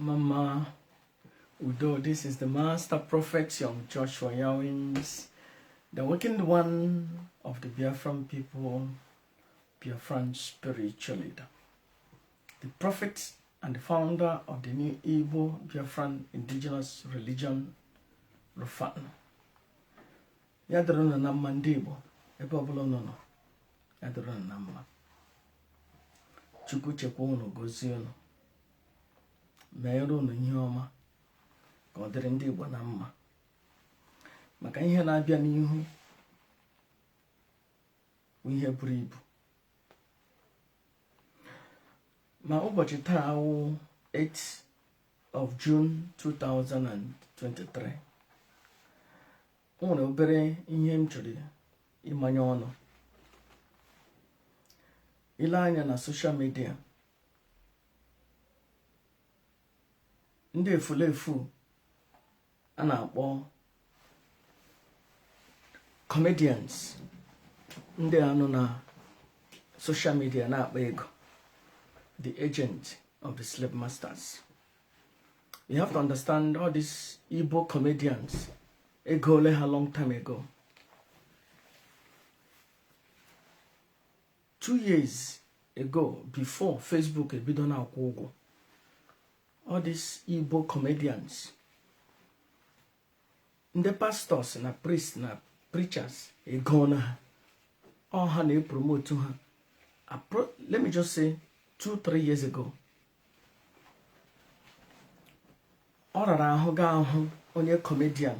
Mama Udo, this is the Master Prophet, young Joshua Yawins, the awakened one of the Biafran people, Biafran spiritual leader, the prophet and the founder of the new Igbo Biafran indigenous religion, Rufan. Yadrona na Mandibo, Ebobolo nono, Yadrona Nama. Chukwu chekwa unu gozie unu. Meere unu ihe ọma ka ọ dịrị ndị Igbo na mma maka ihe na-abịa n'ihu ihe buru ibu ma ụbọchị taa wụ 8 of June 2023 o nwere obere ihe m chọrọ ịmanye ọnụ. Ile anya na social media, ndị efulefu a na-akpọ comedians, ndị anọ na social media na-akpa ego, the agent of the slave masters. You have to understand all these Igbo comedians ego ole ha long time ago. 2 years ago, before Facebook ebido na-akwụ ụgwọ, all these Igbo comedians, the pastors and priests and preachers, all ha promote to her. Let me just say 2-3 years ago. All around her only comedian,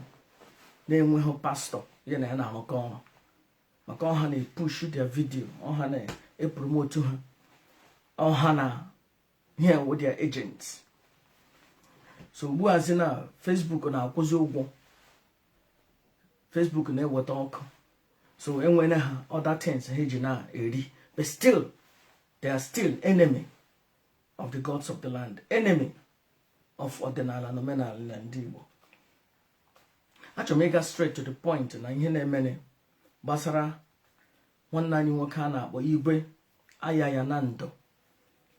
name her pastor, yana na makon. Makon hane push their video, or hane promote to her. Or hana here with their agents. So who has in a Facebook na akwụzi ụgwọ. Facebook na eweta ọkụ. So enwere ha other things ha ji na eri. But still, they are still enemy of the gods of the land. Enemy of ọdịnala na omenala na ndị Igbo. Achọrọ m ịga straight to the point na ihe na-emene gbasara nwanne anyị nwoke a na-akpọ Igwe Ayaya Nando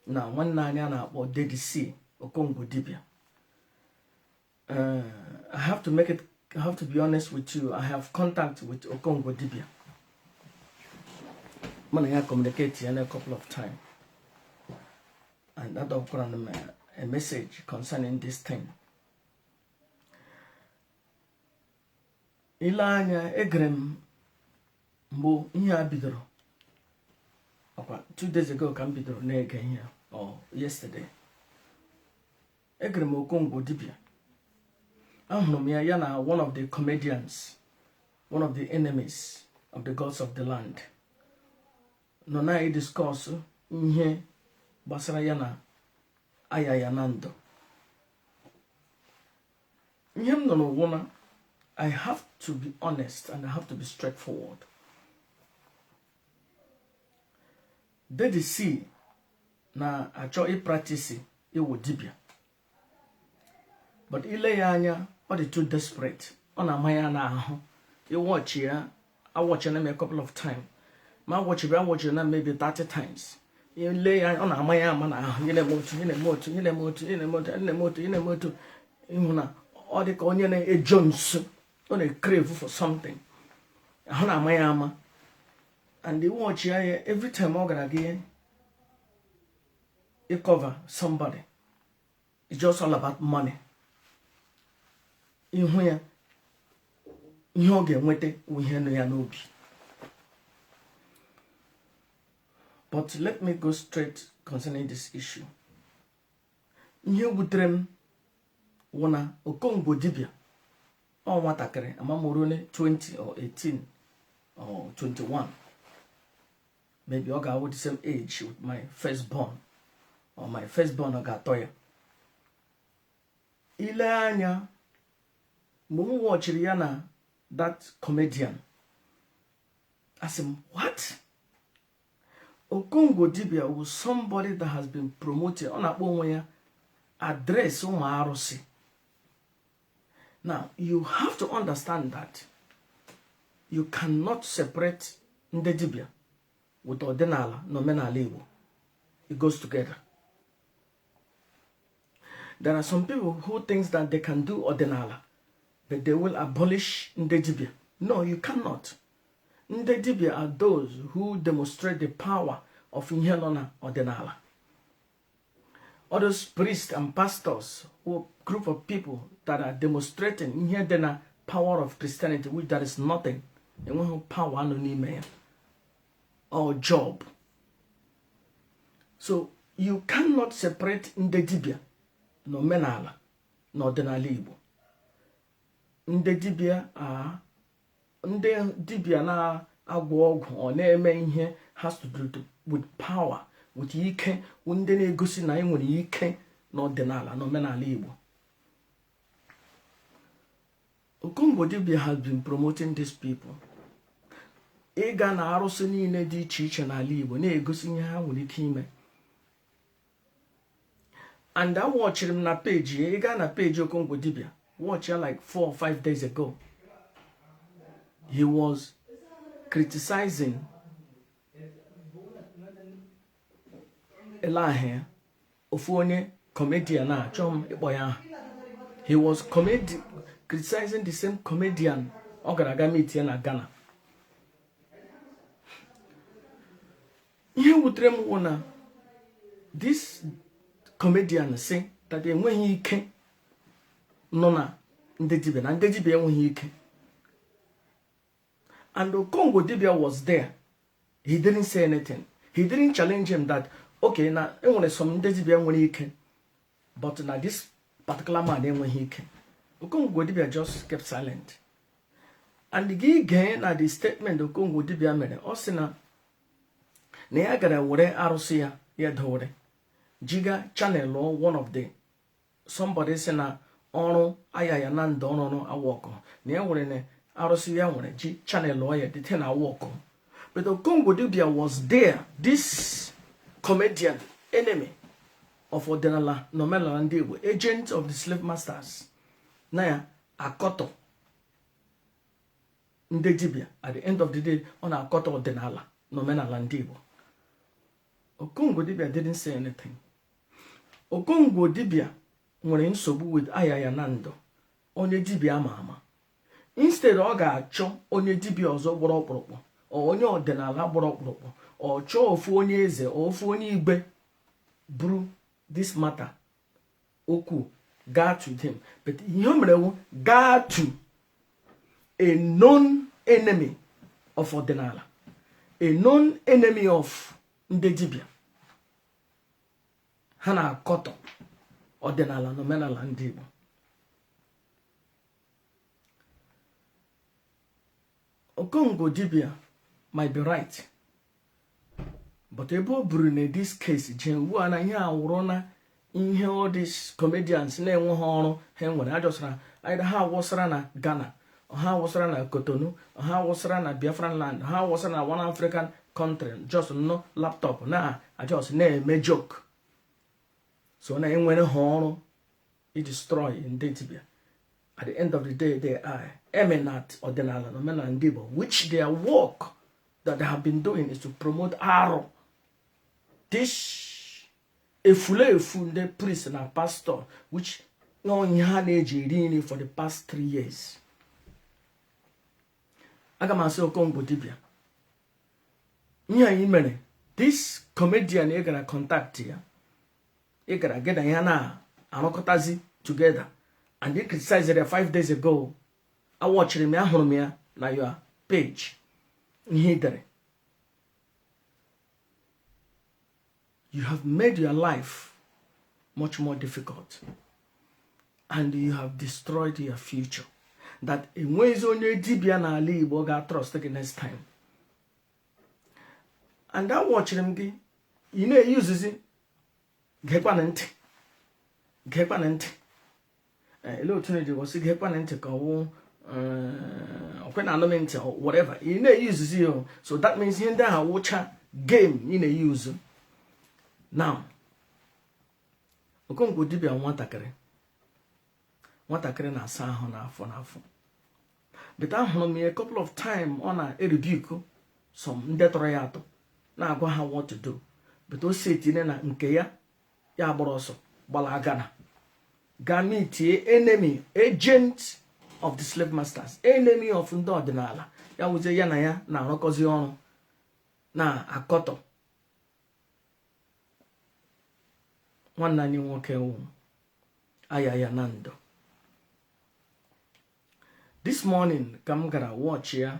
na nwanne anyị a na-akpọ Dellysea, Okongwu Dibia. I have to be honest with you. I have contact with Okongwu Dibia. I communicate a couple of times. And that of course a message concerning this thing. Ilanya egrem mbo ihe abidoro. 2 days ago can bidoro na ege here or yesterday. Egrem Okongwu Dibia. Yana, one of the comedians, one of the enemies of the gods of the land. No na discuss ihe basara yana Ayaya Nando. I have to be honest and I have to be straightforward. Dellysea na achọ practice iwu dibia. But ile ya anya, all the too desperate. On a maya na ahu. You watch here, I watch them a couple of times. I watch them maybe 30 times. You lay on a maya man, all the onion a Jones on a crave for something. Hana mayama. And they watch here every time again. You cover somebody. It's just all about money. In where you get wete we hear no. But let me go straight concerning this issue. You would dream wana Okongwu Dibia or watakere amamurune 20 or 18 or 21. Maybe I got the same age with my firstborn or my firstborn Ogatoya. Ilanya Mumu watch Rihanna, that comedian. I said, what? Okongwu Dibia was somebody that has been promoted on a one address Umarosi. Now, you have to understand that you cannot separate Nde Dibia with Odenala, Nomenala Igbo. It goes together. There are some people who think that they can do ordinala, but they will abolish Ndedibia. No, you cannot. Ndedibia are those who demonstrate the power of Inhelona ordinala. Others priests and pastors, or group of people that are demonstrating Inhelona power of Christianity, which there is nothing. They want power anonymous or job. So you cannot separate Ndedibia, no menala, no ordinala Igbo. Ndedibia are Ndedibia na agwọ or na-eme ihe has to do with power, with ike, ndị na-egosi na enwere ike n'ọdịnala na omenala Igbo. Okongwu Dibia has been promoting these people. Ịga na arụsị niile dị iche iche n'ala Igbo na-egosi ihe ha nwere ike ime. And I watched him na page. Ịga na page Okongwu Dibia. Watch her like 4 or 5 days ago. He was criticizing Elahe Ofonye comedian na Chom Iboya. He was criticizing the same comedian Ogaragami na Ghana. Here would remember this comedian say that when he came Nona Ndedibia and Ndedibia when he came. And Okongwu Dibia was there. He didn't say anything. He didn't challenge him that, okay, now some Ndedibia when he came. But now this particular man when he came. Okongwu Dibia just kept silent. And again at the statement Okongwu Dibia made, Osina Neagara wore Arusia Yadore. Jiga channel or one of the somebody sena Okongwu Ayaya Nando no awoko. Neawore Arusia wore G channel lawyer the 10 awoko. But Okongwu Dibia was there. This comedian, enemy of Ordinala Nomela and Igbo, agent of the slave masters. Naya Akoto Ndedibia at the end of the day on Akoto Ordinala Nomela and Igbo. Okongwu Dibia didn't say anything. Okongwu Dibia nwere nsogbu with Ayaya Nando, onye dibia ama. Instead ọ ga-achọ onye dibia ọzọ gboro ọkpụrụkpụ, onye ọdịnala gboro ọkpụrụkpụ, ọ chọọ ofu onye eze, ofu onye igbe buru this matter okwu gaa to him. But ihe mere gaa to a known enemy of ọdịnala, a known enemy of Ndedibia. Ha na-akọtọ ọdịnala na omenala ndị Igbo. Okongwu Dibia might be right, but ebe buru na this case jenwu ana ihe awụrụ na ihe all these comedians na-enwe ha ọrụ ha nwere ajọsara either ha awụsara na Ghana, ha awụsara na Cotonou, ha awụsara na Biafran land, ha awụsara na one African country, just no laptop na ajọs na-eme joke. So na enwere ha ọrụ I destroy in Ndedibia. At the end of the day, they are aiming at Ordinala Nomela and Igbo, which their work that they have been doing is to promote Aro. This a priest and a pastor, which no in for the past 3 years. Agamase Okongwu Dibia. This comedian you're gonna contact here. You're gonna get a yana anokotazi together. And they criticized it 5 days ago. I watched him na your page. You have made your life much more difficult. And you have destroyed your future. That in ways only Dibia na Ali Igbo ga trust again next time. And I watched him you know uses it. Gekwanent. Hello, Trinity was sick, or whatever. You know, use you. So that means in there, watch a game in a use. Now, Okongwu Dibia want a na saho na afọ. But I heard me a couple of times on a rebuke some detroyato. Now go how what to do. But those say Tina Nkeya, ya boroso, balagana. Gamiti, enemy, agent of the slave masters, enemy of ndị ọdịnala. Ya wuze ya na ya na arụkọzi ọrụ na akọtọ nwanne anyị nwoke wụ Ayaya Nando. This morning ka m gara watch ya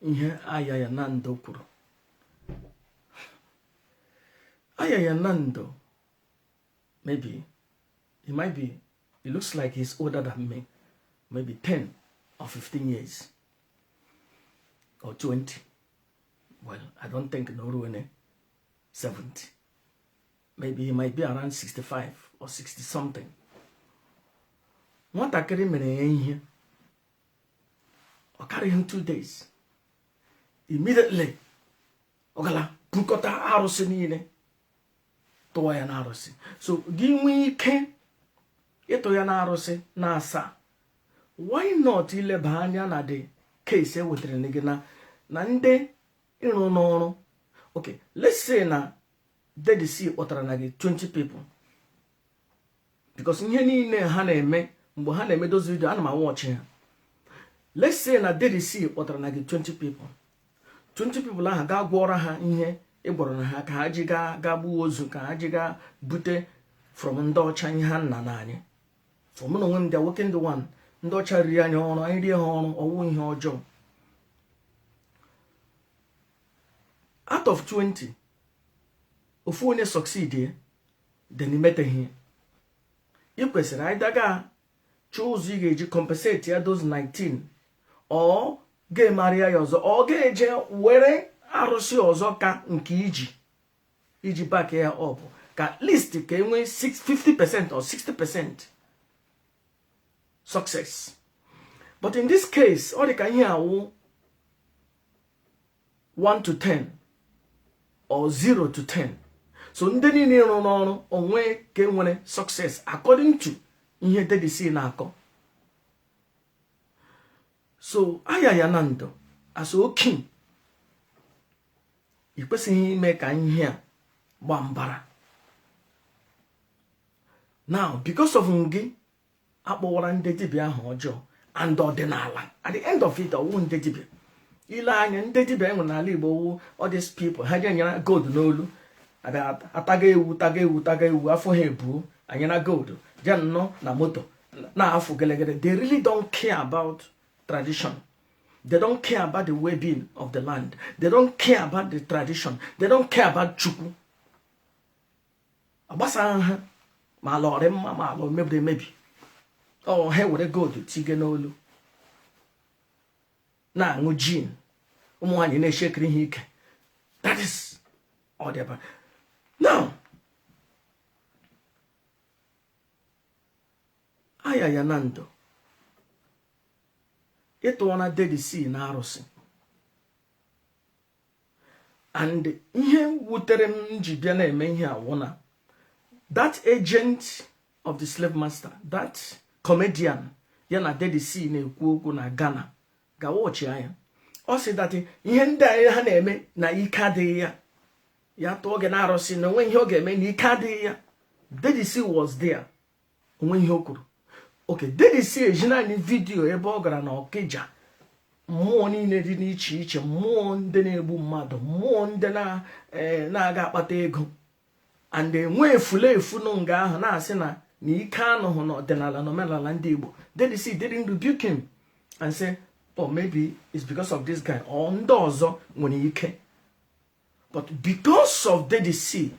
ihe Ayaya Nando kwuru. Ayaya Nando, maybe it looks like he's older than me, maybe 10 or 15 years or 20. Well, I don't think no ruin 70. Maybe he might be around 65 or 60 something. What I carry me here, or carry him 2 days. Immediately, Ogala, Pukota Arosini, Toyan Arosi. So, give me ken, Etoyan Arosi, Nasa. Why not ile bahanya na de case with the nigga nande, no. Okay, let's say na Dellysea otaranagi 20 people. Because in any haneme, mbohaneme those video and my watching. Let's say na Dellysea otaranagi 20 people. 20 people ha ga gwora ha ihe igboro na ha ka ha ji ga gbu ozu ka ha ji ga bute from ndị ọcha ihe ha nna na anyị. For me no when they working the one ndị ọcha riri anyị ọrụ anyị rie ha ọrụ ọwụ ihe ọjọọ. Out of 20, if we succeed, then you met here. You question either ga choose you compensate those 19 or get Maria yozo or get where arosi ozoka nke iji back here up. At least you can win 50% or 60% success. But in this case, all you can hear 1 to 10 or 0 to 10. So ndeni ni no onwe ke nwere success according to ihe Dellysea na-akọ. So Ayaya Nando as okin ikwesighị ime ka ihe a gbambara. Now because of ngi akpọwara ndị dibịa ahụ ọjọọ and ọdịnala, at the end of it ọwụ ndị dibịa. Ile anya ndị dibịa enwe n'ala Igbo all these people ha je nyere gold n'olu ataga ewu afọ ha ebu anyana gold jen no na moto na afọ gelegele. They really don't care about tradition. They don't care about the well-being of the land. They don't care about the tradition. They don't care about chukwu. Agbasa ha ma lọrị mma ma lọ mebi oh ha were gold tige n'olu na aṅụ gin ụmụ nwanyị na-eshekiri ihe ike. That is all they about. Now, Ayaya Nando, ịtụọna Dellysea na arụsị. And ihe wutere m ji bịa na-eme ihe awụna, that agent of the slave master, that comedian, ya na Dellysea na-ekwu okwu na Ghana, ga-watch anya. Ọ sị that ihe ndị anyị ha na-eme na ike adịghị ya. Ya tụọ gị na arụsị na onwe ihe ọ ga-eme na ike adịghị ya. Dellysea was there. Onwe ihe o kwuru. Okay, Dellysea eji naanị vidiyo ebe ọ gara na Ọkịja. Mmụọ niile dị n'iche iche, mmụọ ndị na-egbu mmadụ, mmụọ ndị na-aga akpata ego. And enwe efulefu nga ahụ na-asị na ike anọghị n'ọdịnala na omenala ndị Igbo. Dellysea didn't rebuke him and say, oh, maybe it's because of this guy or ndị ọzọ nwere ike. But because of Dellysea,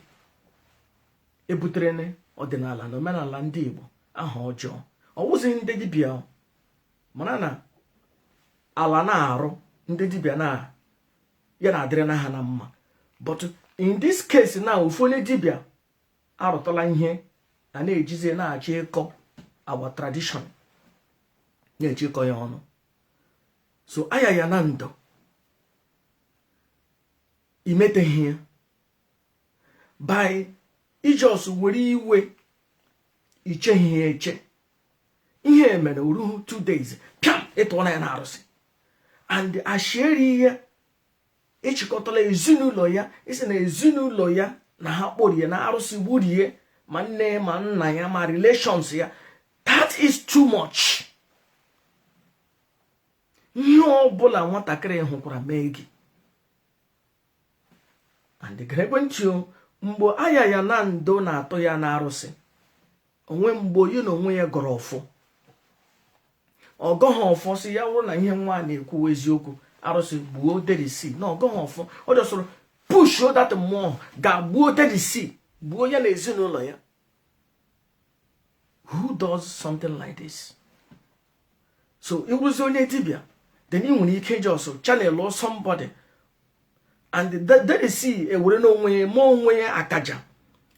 ebutere ọdịnala na omenala ndị Igbo aha ọjọọ. Ọ wụzi ndị dibịa mana na ala na-arụ ndị dibịa na ya na-adịrị na ha na mma. But in this case now, ofu onye dibịa arụtala ihe a na-ejizi na-achọ ịkọ our tradition, na-echikọ ya ọnụ. So Ayaya Nando imeteghi ya by ijos were iwe icheghị ya eche. Ihe mere uruhu 2 days piam ịtụọna ya na arụsị. And asheri ya echikọtala ezinụlọ ya isi na ezinụlọ ya na ha kpọrie na arụsị gburie ma nne ma nna ya ma relations ya. That is too much. Ihe ọbụla nwatakịrị hụkwara mee gị. And ekwentị mgbe Ayaya Nando na-atụ ya n'arụsị, onwe mgbe yi na onwe ya gọrọ ọfọ. Ọgọghọ ọfọ si ya wụrụ na ihe nwa na-ekwu eziokwu, arụsị gbuo Dellysea. Na ọgọghọ ọfọ, ọ jọsọrọ push that mmụọ ga-gbuo Dellysea, gbuo ya na ezinụlọ ya. Who does something like this? So it was only Dibia. Then you when he came also channel or somebody. And Dellysea would know way more way akaja.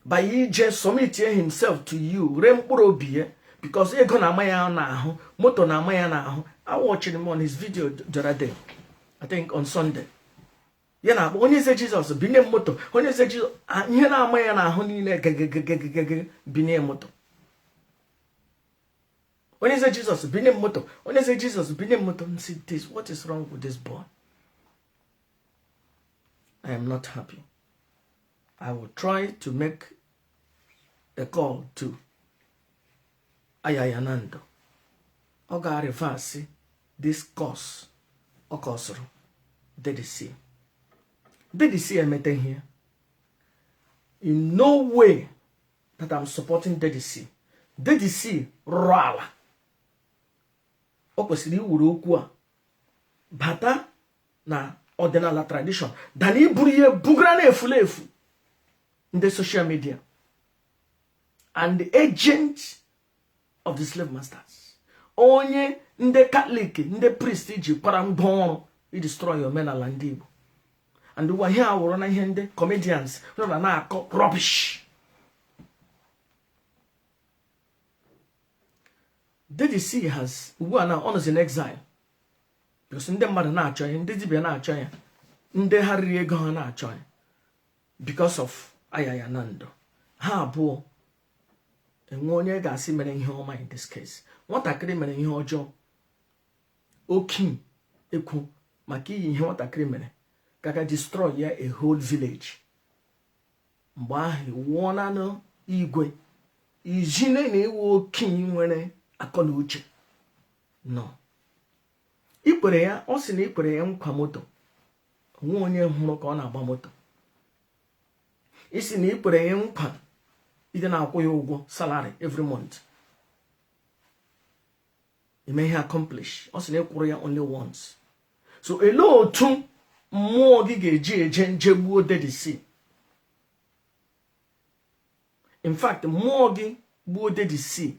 By he just submit himself to you, Rempuro beer, because he gonna maya now, moto na maya now. I watched him on his video the other day. I think on Sunday. You know, when you say Jesus, bine moto, when you say Jesus, you know maya na honey bine moto. When you say Jesus, bine moto. When you say Jesus, bine moto. See this. What is wrong with this boy? I am not happy. I will try to make a call to Ayaya Nando. Oga reverse this course. Okosoro Dellysea. Dellysea meeting here. In no way that I'm supporting Dellysea. Dellysea rala. Okwesiri iwuru okwu a bata na ordinary tradition dan iburu ihe bugra na efulefu in the social media and the agent of the slave masters. Onye ndị Catholic, ndị priest ji kwara ngwa i destroy omenala ndị Igbo. And we here awụrụ na ihe ndị comedians na-akọ rubbish. Dellysea has honors in exile because ndị mmadụ na-achọ ya, ndị dibịa na-achọ ya, ndị ha riri ego ha na-achọ ya because of Ayaya Nando. Ha abụọ enwe onye ga-asị mere ihe ọma in this case. Nwatakịrị mere ihe ọjọọ, okin ekwu maka iyi ihe nwatakịrị mere ka destroy ya a whole village. Mgbe ahụ wụọ na igwe ijine na ewu okin nwere akọ na uche. No. Ikwere ya, ọ sị na ikwere ya nkwa moto. Nwe onye hụrụ ka ọ na-agba moto. Isi na ikwere ya nkwa ide na-akwụ ya ụgwọ salary every month. Ime ihe accomplish. Ọ sị na ekwuru ya only once. So ele otu mmụọ gị ga-eji eje njegbuo Dellysea. In fact, mmụọ gị gbuo Dellysea.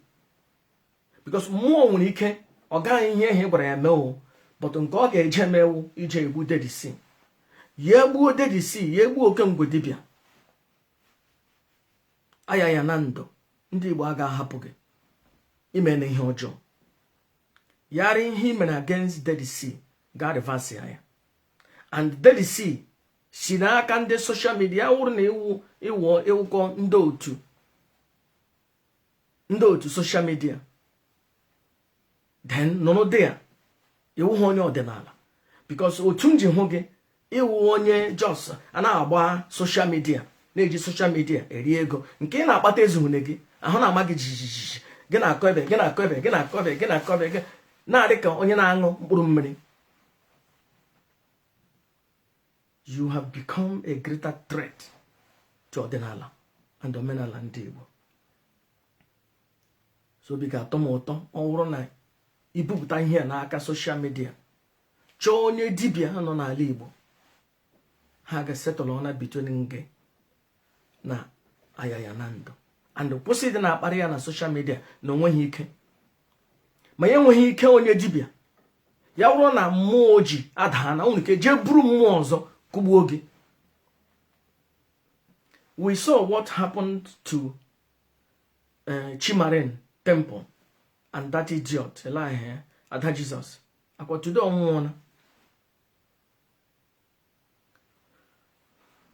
Because mmụọ nwere ike ọ gaghị ihe ihe gwara ya mee, but nke ọ ga-eje mewu ije egbu Dellysea. Ya gbuo Dellysea, ya gbuo Okongwu Dibia Ayaya Nando. Ndị Igbo aga ahapụ gị ime na ihe ọjọọ. Yara ihe imere against Dellysea ga reverse ya. And Dellysea si n'aka ndị social media wụrụ na iwụkọ ndị otu social media. Then no there. Iwu onye ọdịnala. Because otu nji hụ gị iwu onye jos na-agba social media, na-eji social media eri ego nke ị na-akpata ezuhune gị ahụ na-ama gị jijiji gị na-akọ ebe gị na-akọ ebe gị na-akọ ebe gị na-akọ ebe gị na-adị ka onye na-aṅụ mkpụrụ mmiri. You have become a greater threat to ọdịnala and omenala ndị Igbo. So bi ga-atọ m ụtọ ọ bụrụ na ibupụta ihe n'aka social media chọọ onye dibịa nọ n'ala Igbo, ha ga-settle on between gị na Ayaya Nando and kwụsị dị na-akparị ya na social media na onweghị ike. Ma ya enweghị ike onye dibịa ya wụrụ na mmụọ ji adaa na nwere ike jee buru mmụọ ọzọ kugbuo gị. We saw what happened to Chimarin Temple and that idiot Elijah Ada Jesus. Today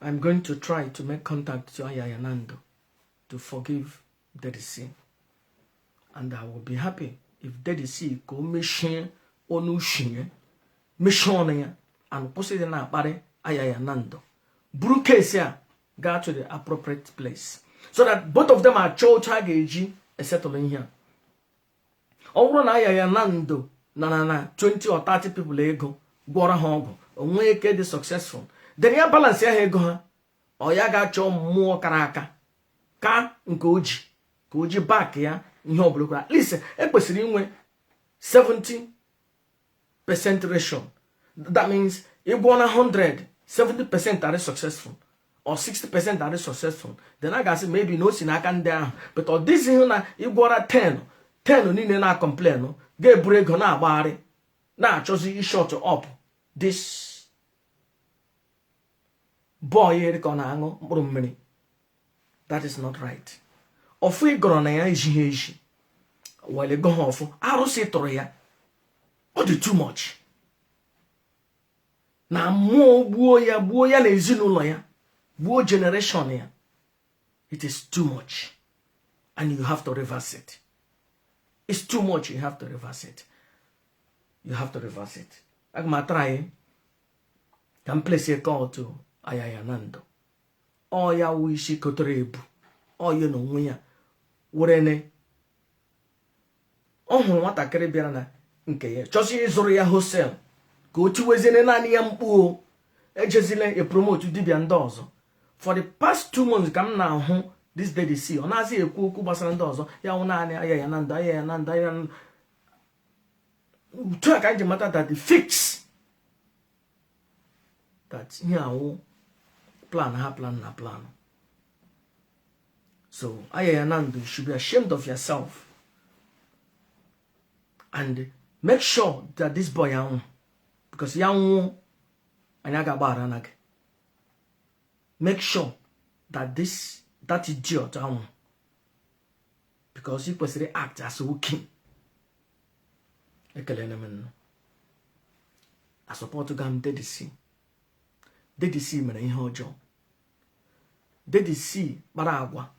I'm going to try to make contact to Ayaya Nando to forgive Dellysea. And I will be happy if Dellysea go mission onu shinye mission and post it na akpare Ayaya Nando. Buru case ya go to the appropriate place. so that both of them are chocha settle in here. Over na Ayaya Nando na 20 or 30 people ego gwara ha ogu onwe eke dị successful, then ya balance ya ego ha o ya ga-achọ mmụọ kara aka ka nke oji ka oji back ya ihe ọbụla. At least ekwesịrị inwe 70% ratio. That means if 100, 70% are successful or 60% are successful, then I can say maybe no sin I can down. But all this is na if 10 niile na complain no ga eburu ego na agbari na achọzi short up this boy here ka na aṅụ mkpụrụ mmiri. That is not right. Ofu igoro na ya ejighị eji wele go ha ofu arụsị tụrụ ya ọ dị too much. Na mmụọ gbuo ya na ezinụlọ ya gbuo generation ya. It is too much and you have to reverse it. It's too much, you have to reverse it. You have to reverse it. I'm try can place a call to Ayaya Nando. Oh ya wishi kotorebu. Oh you know when ya urene. Oh what a Caribbean nke ya. Chosi izuru ya hostel. Go to wezene nani ya mpuo. Ejezile e promote Dibia Ndozo. For the past 2 months come now this Dellysea ọ na-asị ekwu okwu gbasara ndị ọzọ ya wụ naanị Ayaya Nando to a kind of matter that the fix that here plan. So Ayaya Nando, you should be ashamed of yourself and make sure that this boy because young and make sure that that idiot because he was to act as a king. I support to gam Dellysea mere ihe ọjọọ. Dellysea gbara agwa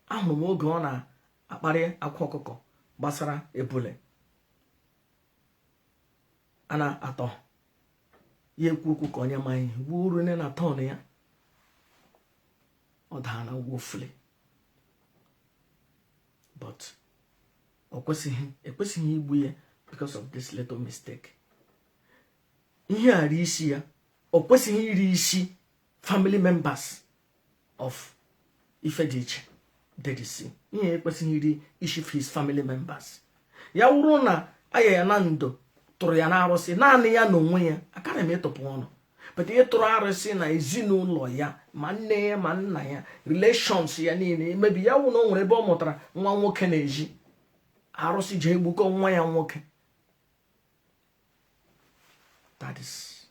ahụrụ m oge ọ na-akparị akwa ọkụkọ gbasara ebule ana atọ ya ekwu okwu ka onye ma ihe wuru ne na tọn ya Odana woefully. But ekwesịghị igbu ya because of this little mistake. Ihe a isi ya okwesịghị iri isi family members of Ifediche Dellysea. Ihe ekwesịghị iri isi his family members. Ya wuru na Ayaya Nando tụrụ ya na arụsị naanị ya na onwe ya akara m ịtụpụ ọnụ. But ihe tụrụ arụsị na ezinụlọ ya ma nne ya ma nna ya relations ya niile maybe ya wụ na o nwere ebe ọ mụtara nwa nwoke na-eji arụsị ji egbukọ nwa ya nwoke. That is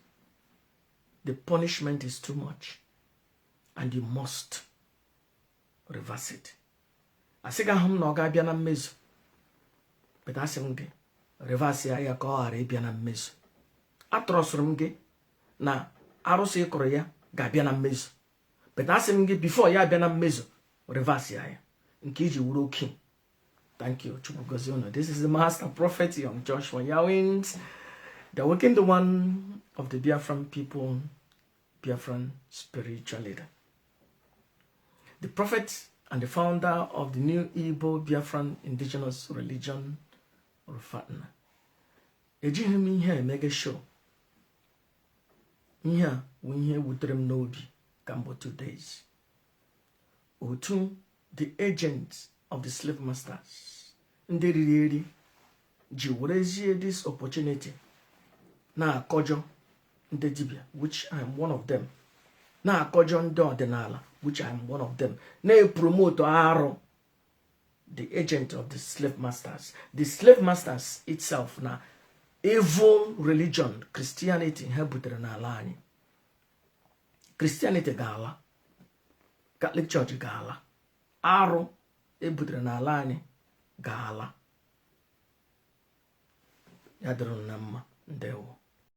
the punishment is too much and you must reverse it. Asị ga ahụ m na ọ ga-abịa na mmezu, but asị m gị reverse ya ka ọ ghara ịbịa na mmezu. Atrọsụrụ m gị na arụsị ịkụrụ ya ga-abịa na mmezu, but asị m gị before ya abịa na mmezu reverse ya nke iji wuru oke. Thank you. This is the master prophet Young Joshua Yawins, the awakened one of the Biafran people, Biafran spiritual leader, the prophet and the founder of the new Igbo Biafran indigenous religion, Rufatna. Ejighị m ihe emege show. Ihe a wụ ihe wutere m n'obi kamgbe 2 days. Otu the agents of the slave masters ndị riri eri ji werezie this opportunity na akọjọ ndị dibia, which I am one of them, na akọjọ ndị ọdịnala, which I am one of them, na promote arụ the agent of the slave masters. The slave masters itself na evil religion Christianity ha butere n'ala anyị. Christianity ga-ala, Catholic Church ga-ala, arụ ebutere n'ala anyị ga-ala. Ya dịrị na mma. Ndewo.